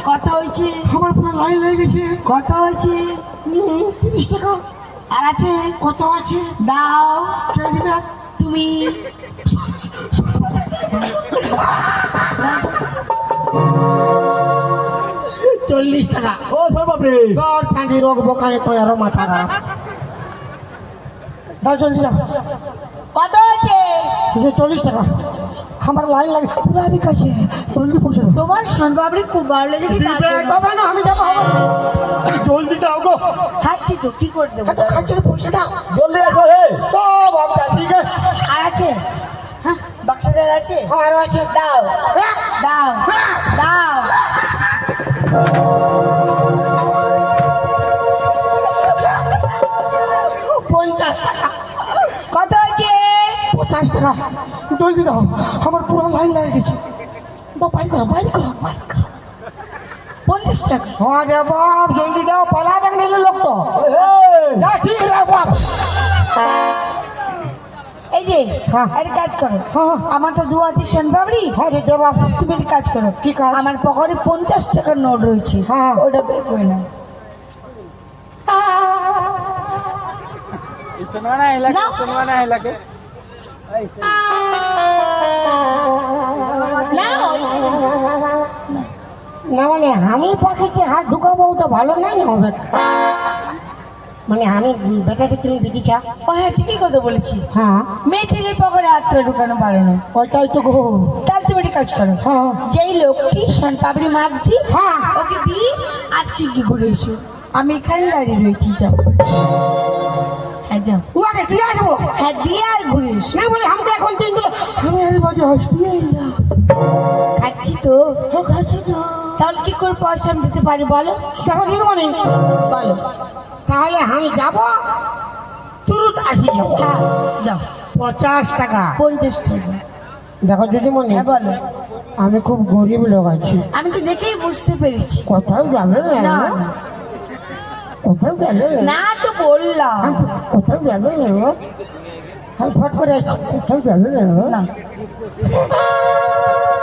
কত হয়েছে? আমার পুরো লাইন লেগে গেছে। কত হয়েছে? 30 টাকা। আর আছে? কত আছে? দাও। কে দিবে? তুমি। 40 টাকা। ও সর্বাপে তোর চাঁদি রোগ বোকায় তো আরো মাথা খারাপ। দাও জলদি দাও। কত হয়েছে? 40 টাকা। আমার লাইন লাগে পুরো আমি কাছে জলদি পৌঁছে দাও। তোমার সোনপাপড়ি খুব ভালো লেগেছে। তবে না আমি যাবো। জলদি দাও গো। খাচ্ছি তো, কি করে দেবো? এত খাচ্ছে তো পয়সা দাও। জলদি আসো হে। ও বাবা ঠিক আছে। আর আছে? হ্যাঁ, বাক্সটার আছে? হ্যাঁ আরো আছে। দাও হ্যাঁ, দাও হ্যাঁ। দাও। 50 টাকা। কত হয়েছে? 50 টাকা। জলদি দাও আমার পুরো লাইন লাগে গেছে। দাও বাইক করো বাইক করো বাইক করো। 50 টাকা। হ্যাঁ রে বাপ জলদি দাও পালা ডাক নিলে লোক তো। যা ঠিক রে বাপ। এই যে হ্যাঁ। একটা কাজ করো, হ্যাঁ। আমার তো 2 আছে সোনপাপড়ি। হ্যাঁ রে দে বাপ। তুমি একটা কাজ করো। কি কাজ? আমার পকেটে 50 টাকার নোট রয়েছে, হ্যাঁ। ওটা বের করে নাও। নাও। না মানে আমি পকেটে হাত ঢুকাবো ওটা ভালো নাই না হবে। মানে আমি বেটাতে তুমি বিটি চা। ও হ্যাঁ, ঠিকই কথা বলেছি। হ্যাঁ মেয়ে ছেলে পকেটে হাতটা ঢুকানো পারে না। ওইটাই তো গো। তাহলে তুমি একটা কাজ করো, হ্যাঁ যেই লোকটি সোনপাপড়ি মাগছি হ্যাঁ। ওকে দিই আর শিগগির ঘুরে এসো। আমি এখানে দাঁড়িয়ে রয়েছি, যাও। হ্যাঁ যাও। ওকে দিয়ে আসবো। হ্যাঁ দিয়ে আর ঘুরে এসো। না বলে আমাকে এখন তিন দিলে আমি আরে বাজে হাসতে না। খাচ্ছি তো। ও খাচ্ছি তো। তাহলে কি করে পয়সা আমি দিতে পারি বলো? দেখো দিদি মানে বলো। তাহলে আমি যাব তুরুত আসি যাবো। হ্যাঁ যাও। 50 টাকা। 50 টাকা। দেখো দিদিমণি হ্যাঁ বলো। আমি খুব গরিব লোক আছি। আমি তো দেখেই বুঝতে পেরেছি। কোথাও যাবে না না না কোথাও যাবে না, তো বললাম কোথাও যাবে না আমি ফট করে আসছি। কোথাও যাবে না না।